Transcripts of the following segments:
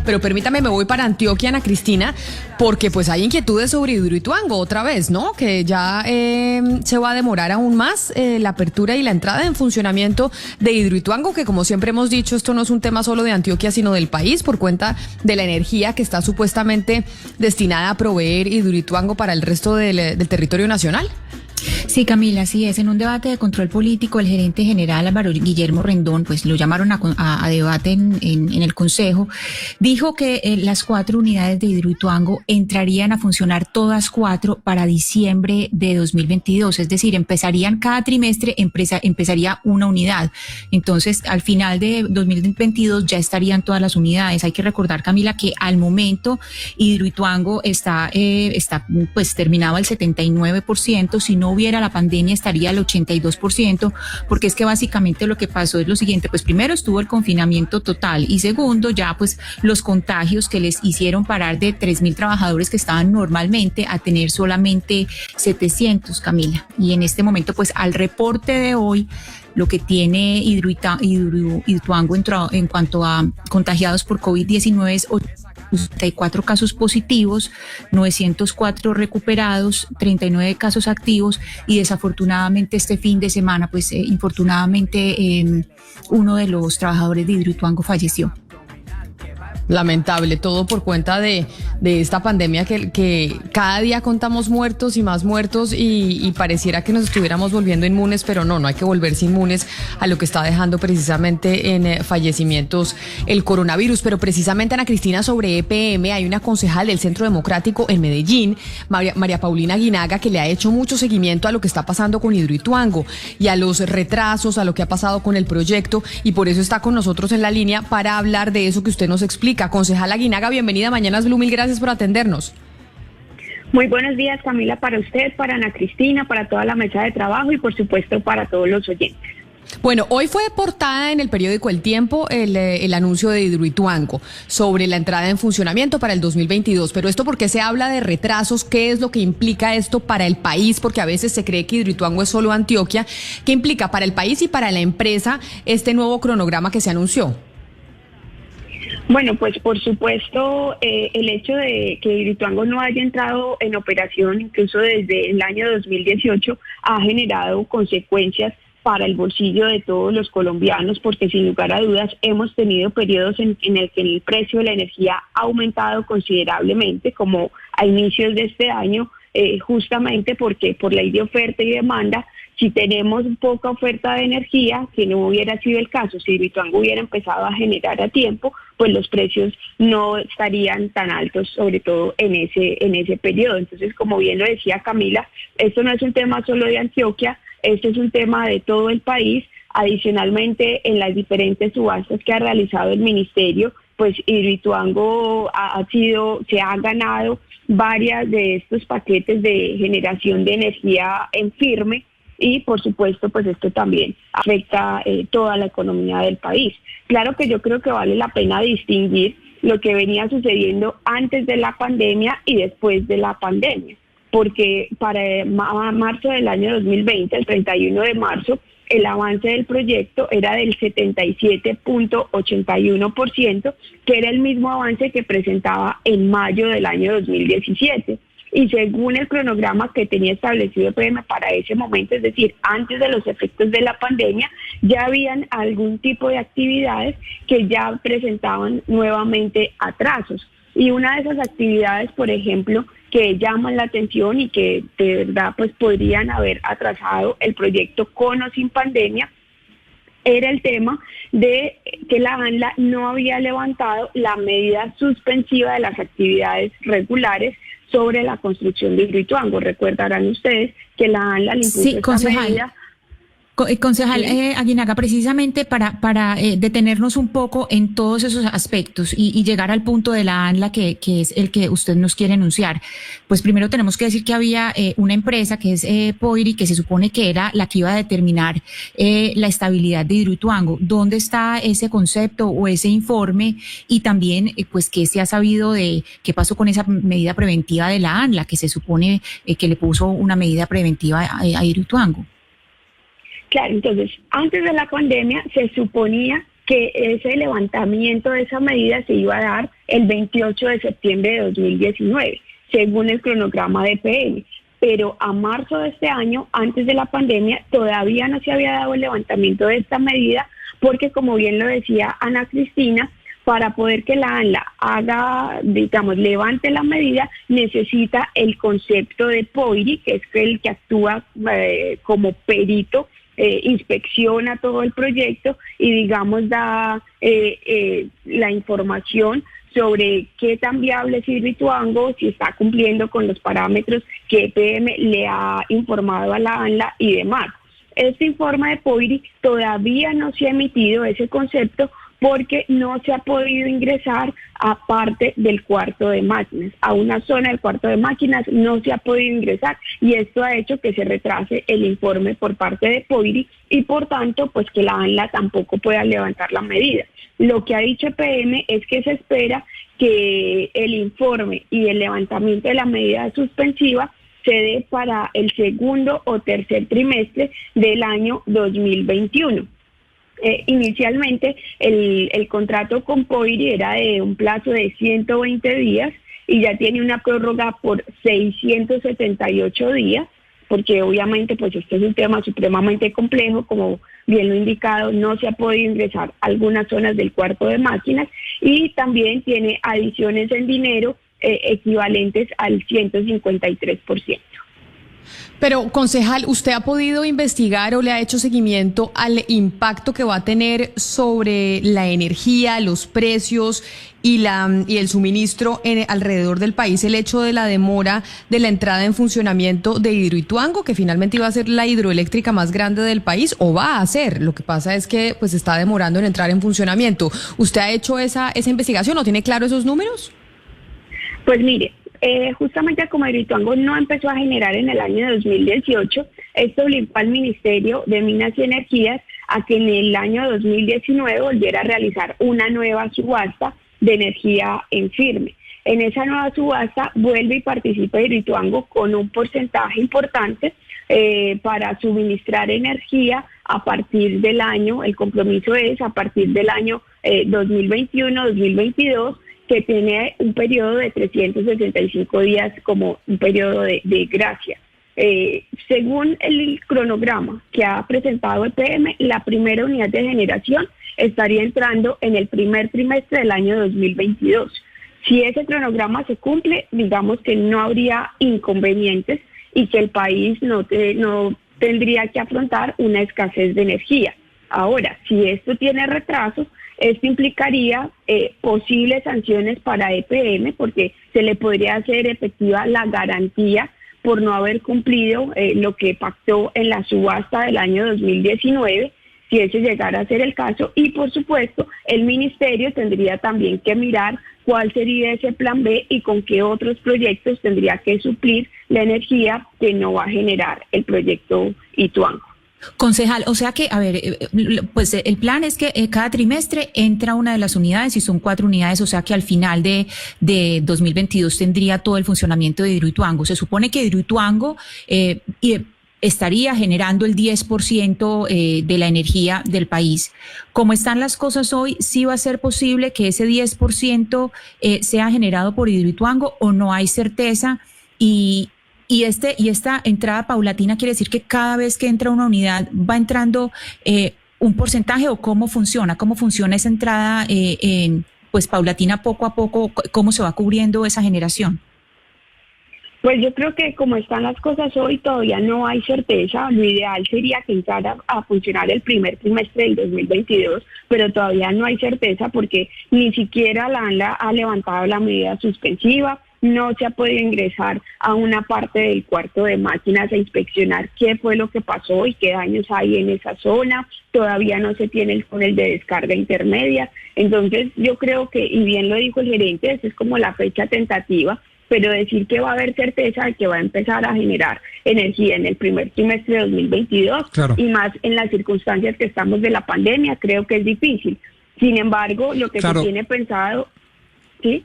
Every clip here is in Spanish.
Pero permítame, me voy para Antioquia, Ana Cristina, porque pues hay inquietudes sobre Hidroituango otra vez, ¿no? Que ya se va a demorar aún más la apertura y la entrada en funcionamiento de Hidroituango, que como siempre hemos dicho, esto no es un tema solo de Antioquia, sino del país, por cuenta de la energía que está supuestamente destinada a proveer Hidroituango para el resto del territorio nacional. Sí, Camila, así es. En un debate de control político, el gerente general Álvaro Guillermo Rendón, pues lo llamaron a debate en el Consejo, dijo que las 4 unidades de Hidroituango entrarían a funcionar todas 4 para diciembre de 2022, es decir, empezarían cada trimestre, empezaría una unidad. Entonces, al final de 2022 ya estarían todas las unidades. Hay que recordar, Camila, que al momento Hidroituango está pues terminado al 79%, si no hubiera la pandemia estaría al 82%, porque es que básicamente lo que pasó es lo siguiente, pues primero estuvo el confinamiento total y segundo ya pues los contagios que les hicieron parar de 3.000 trabajadores que estaban normalmente a tener solamente 700, Camila. Y en este momento pues al reporte de hoy, lo que tiene Hidroituango en cuanto a contagiados por COVID-19 es 84 casos positivos, 904 recuperados, 39 casos activos y desafortunadamente este fin de semana, pues infortunadamente uno de los trabajadores de Hidroituango falleció. Lamentable, todo por cuenta de esta pandemia que cada día contamos muertos y más muertos y pareciera que nos estuviéramos volviendo inmunes, pero no hay que volverse inmunes a lo que está dejando precisamente en fallecimientos el coronavirus. Pero precisamente, Ana Cristina, sobre EPM, hay una concejal del Centro Democrático en Medellín, María Paulina Guinaga, que le ha hecho mucho seguimiento a lo que está pasando con Hidroituango y a los retrasos, a lo que ha pasado con el proyecto, y por eso está con nosotros en la línea para hablar de eso que usted nos explica. Concejala Guinaga, bienvenida a Mañanas Blue, mil gracias por atendernos. Muy buenos días, Camila, para usted, para Ana Cristina, para toda la mesa de trabajo y por supuesto para todos los oyentes. Bueno, hoy fue portada en el periódico El Tiempo el anuncio de Hidroituango sobre la entrada en funcionamiento para el 2022, pero esto, ¿por qué se habla de retrasos? ¿Qué es lo que implica esto para el país? Porque a veces se cree que Hidroituango es solo Antioquia. ¿Qué implica para el país y para la empresa este nuevo cronograma que se anunció? Bueno, pues por supuesto el hecho de que Hidroituango no haya entrado en operación incluso desde el año 2018 ha generado consecuencias para el bolsillo de todos los colombianos, porque sin lugar a dudas hemos tenido periodos en el que el precio de la energía ha aumentado considerablemente, como a inicios de este año, justamente porque por ley de oferta y demanda, si tenemos poca oferta de energía, que no hubiera sido el caso, si Hidroituango hubiera empezado a generar a tiempo, pues los precios no estarían tan altos, sobre todo en ese periodo. Entonces, como bien lo decía Camila, esto no es un tema solo de Antioquia, esto es un tema de todo el país. Adicionalmente, en las diferentes subastas que ha realizado el ministerio, pues Hidroituango se ha ganado varias de estos paquetes de generación de energía en firme, y por supuesto pues esto también afecta toda la economía del país. Claro que yo creo que vale la pena distinguir lo que venía sucediendo antes de la pandemia y después de la pandemia, porque para marzo del año 2020, el 31 de marzo, el avance del proyecto era del 77.81%, que era el mismo avance que presentaba en mayo del año 2017. Y según el cronograma que tenía establecido EPM para ese momento, es decir, antes de los efectos de la pandemia, ya habían algún tipo de actividades que ya presentaban nuevamente atrasos. Y una de esas actividades, por ejemplo, que llaman la atención y que de verdad pues podrían haber atrasado el proyecto con o sin pandemia, era el tema de que la ANLA no había levantado la medida suspensiva de las actividades regulares sobre la construcción de Hidroituango. Recordarán ustedes que la ANLA le impuso esta medida. Concejal Aguinaga, precisamente para detenernos un poco en todos esos aspectos y llegar al punto de la ANLA que es el que usted nos quiere enunciar, pues primero tenemos que decir que había una empresa que es Poiri, que se supone que era la que iba a determinar la estabilidad de Hidroituango. ¿Dónde está ese concepto o ese informe? Y también, pues, ¿qué se ha sabido de qué pasó con esa medida preventiva de la ANLA, que se supone que le puso una medida preventiva a Hidroituango? Claro, entonces, antes de la pandemia se suponía que ese levantamiento de esa medida se iba a dar el 28 de septiembre de 2019, según el cronograma de EPM. Pero a marzo de este año, antes de la pandemia, todavía no se había dado el levantamiento de esta medida porque, como bien lo decía Ana Cristina, para poder que la ANLA haga, digamos, levante la medida, necesita el concepto de POIRI, que es el que actúa como perito, inspecciona todo el proyecto y, digamos, da la información sobre qué tan viable es Hidroituango, si está cumpliendo con los parámetros que EPM le ha informado a la ANLA y demás. Este informe de POIRI todavía no se ha emitido ese concepto porque no se ha podido ingresar a parte del cuarto de máquinas. A una zona del cuarto de máquinas no se ha podido ingresar y esto ha hecho que se retrase el informe por parte de POIRI y por tanto pues que la ANLA tampoco pueda levantar la medida. Lo que ha dicho EPM es que se espera que el informe y el levantamiento de la medida suspensiva se dé para el segundo o tercer trimestre del año 2021. Inicialmente el contrato con POIRI era de un plazo de 120 días y ya tiene una prórroga por 678 días, porque obviamente pues este es un tema supremamente complejo, como bien lo he indicado, no se ha podido ingresar a algunas zonas del cuarto de máquinas y también tiene adiciones en dinero equivalentes al 153%. Pero, concejal, ¿usted ha podido investigar o le ha hecho seguimiento al impacto que va a tener sobre la energía, los precios y el suministro alrededor del país el hecho de la demora de la entrada en funcionamiento de Hidroituango, que finalmente iba a ser la hidroeléctrica más grande del país, o va a ser? Lo que pasa es que pues está demorando en entrar en funcionamiento. ¿Usted ha hecho esa investigación o tiene claro esos números? Pues mire, justamente como Hidroituango no empezó a generar en el año 2018, esto obligó al Ministerio de Minas y Energías a que en el año 2019 volviera a realizar una nueva subasta de energía en firme. En esa nueva subasta vuelve y participa Hidroituango con un porcentaje importante para suministrar energía a partir del año, el compromiso es a partir del año 2021-2022, que tiene un periodo de 365 días como un periodo de gracia. Según el cronograma que ha presentado EPM, la primera unidad de generación estaría entrando en el primer trimestre del año 2022. Si ese cronograma se cumple, digamos que no habría inconvenientes y que el país no tendría que afrontar una escasez de energía. Ahora, si esto tiene retrasos, esto implicaría posibles sanciones para EPM porque se le podría hacer efectiva la garantía por no haber cumplido lo que pactó en la subasta del año 2019, si ese llegara a ser el caso. Y por supuesto, el ministerio tendría también que mirar cuál sería ese plan B y con qué otros proyectos tendría que suplir la energía que no va a generar el proyecto Ituango. Concejal, o sea que, a ver, pues el plan es que cada trimestre entra una de las unidades y son 4 unidades, o sea que al final de 2022 tendría todo el funcionamiento de Hidroituango. Se supone que Hidroituango estaría generando el 10% de la energía del país. Como están las cosas hoy, ¿sí va a ser posible que ese 10% sea generado por Hidroituango o no hay certeza? Y esta entrada paulatina quiere decir que cada vez que entra una unidad va entrando un porcentaje, o cómo funciona esa entrada pues paulatina poco a poco, cómo se va cubriendo esa generación. Pues yo creo que como están las cosas hoy todavía no hay certeza. Lo ideal sería que entrara a funcionar el primer trimestre del 2022, pero todavía no hay certeza porque ni siquiera la ANLA ha levantado la medida suspensiva. No se ha podido ingresar a una parte del cuarto de máquinas a inspeccionar qué fue lo que pasó y qué daños hay en esa zona. Todavía no se tiene el túnel de descarga intermedia. Entonces yo creo que, y bien lo dijo el gerente, esa es como la fecha tentativa, pero decir que va a haber certeza de que va a empezar a generar energía en el primer trimestre de 2022, claro, y más en las circunstancias que estamos de la pandemia, creo que es difícil. Sin embargo, lo que se tiene pensado, ¿sí?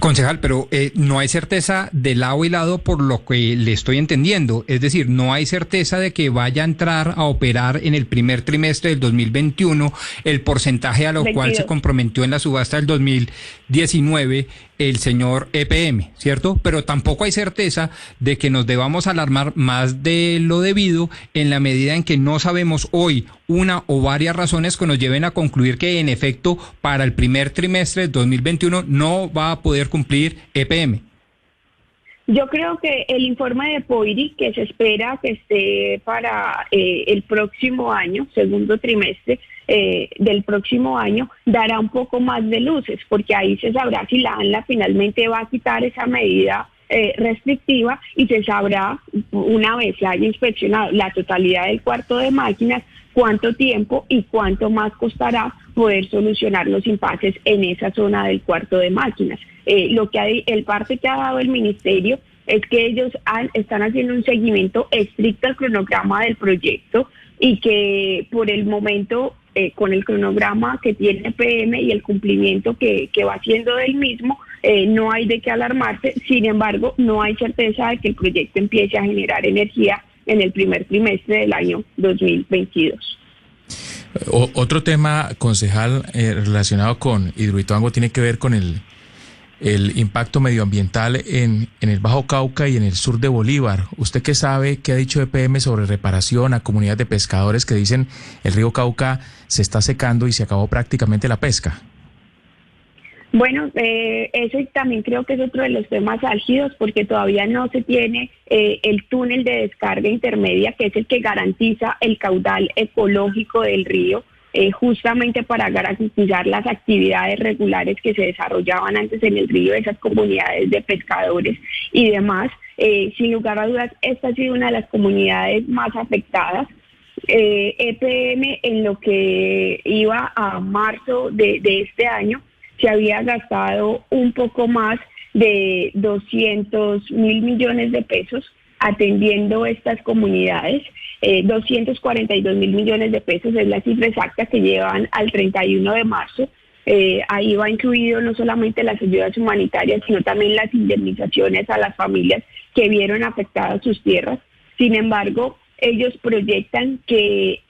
Concejal, pero no hay certeza de lado y lado por lo que le estoy entendiendo. Es decir, no hay certeza de que vaya a entrar a operar en el primer trimestre del 2021 el porcentaje a lo 22. cual se comprometió en la subasta del 2019 el señor EPM, ¿cierto? Pero tampoco hay certeza de que nos debamos alarmar más de lo debido en la medida en que no sabemos hoy una o varias razones que nos lleven a concluir que en efecto para el primer trimestre del 2021 no va a poder cumplir EPM. Yo creo que el informe de POIRI, que se espera que esté para el próximo año, segundo trimestre del próximo año, dará un poco más de luces, porque ahí se sabrá si la ANLA finalmente va a quitar esa medida restrictiva y se sabrá, una vez se haya inspeccionado la totalidad del cuarto de máquinas, cuánto tiempo y cuánto más costará poder solucionar los impases en esa zona del cuarto de máquinas. El parte que ha dado el ministerio es que ellos están haciendo un seguimiento estricto al cronograma del proyecto y que por el momento, con el cronograma que tiene PM y el cumplimiento que va haciendo del mismo, no hay de qué alarmarse. Sin embargo, no hay certeza de que el proyecto empiece a generar energía en el primer trimestre del año 2022. Otro tema, concejal, relacionado con Hidroituango tiene que ver con el impacto medioambiental en el Bajo Cauca y en el sur de Bolívar. ¿Usted qué sabe, qué ha dicho EPM sobre reparación a comunidades de pescadores que dicen el río Cauca se está secando y se acabó prácticamente la pesca? Bueno, eso también creo que es otro de los temas álgidos porque todavía no se tiene el túnel de descarga intermedia, que es el que garantiza el caudal ecológico del río, justamente para garantizar las actividades regulares que se desarrollaban antes en el río, esas comunidades de pescadores y demás. Sin lugar a dudas, esta ha sido una de las comunidades más afectadas. EPM, en lo que iba a marzo de este año, se había gastado un poco más de 200.000 millones de pesos atendiendo estas comunidades. 242.000 millones de pesos es la cifra exacta que llevan al 31 de marzo. Ahí va incluido no solamente las ayudas humanitarias, sino también las indemnizaciones a las familias que vieron afectadas sus tierras. Sin embargo, ellos proyectan que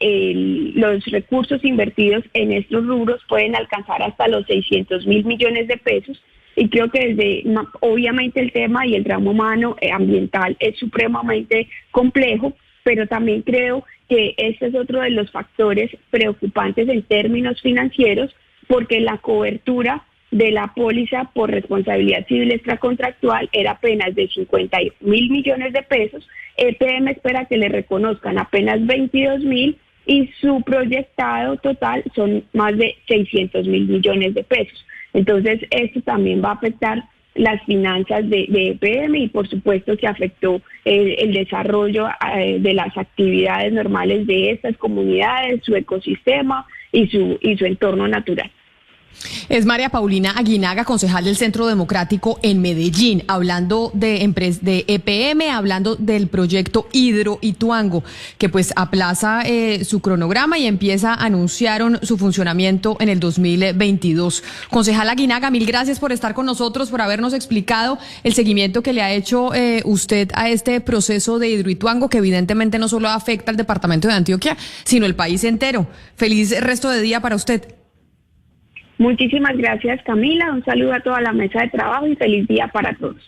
los recursos invertidos en estos rubros pueden alcanzar hasta los 600.000 millones de pesos. Y creo que obviamente el tema y el drama humano ambiental es supremamente complejo, pero también creo que este es otro de los factores preocupantes en términos financieros, porque la cobertura de la póliza por responsabilidad civil extracontractual era apenas de 50.000 millones de pesos. EPM espera que le reconozcan apenas 22.000 y su proyectado total son más de 600.000 millones de pesos. Entonces, esto también va a afectar las finanzas de EPM y por supuesto que afectó el desarrollo de las actividades normales de estas comunidades, su ecosistema y su entorno natural. Es María Paulina Aguinaga, concejal del Centro Democrático en Medellín, hablando de EPM, hablando del proyecto Hidroituango, que pues aplaza su cronograma y anunciaron su funcionamiento en el 2022. Concejal Aguinaga, mil gracias por estar con nosotros, por habernos explicado el seguimiento que le ha hecho usted a este proceso de Hidroituango, que evidentemente no solo afecta al departamento de Antioquia, sino el país entero. Feliz resto de día para usted. Muchísimas gracias, Camila. Un saludo a toda la mesa de trabajo y feliz día para todos.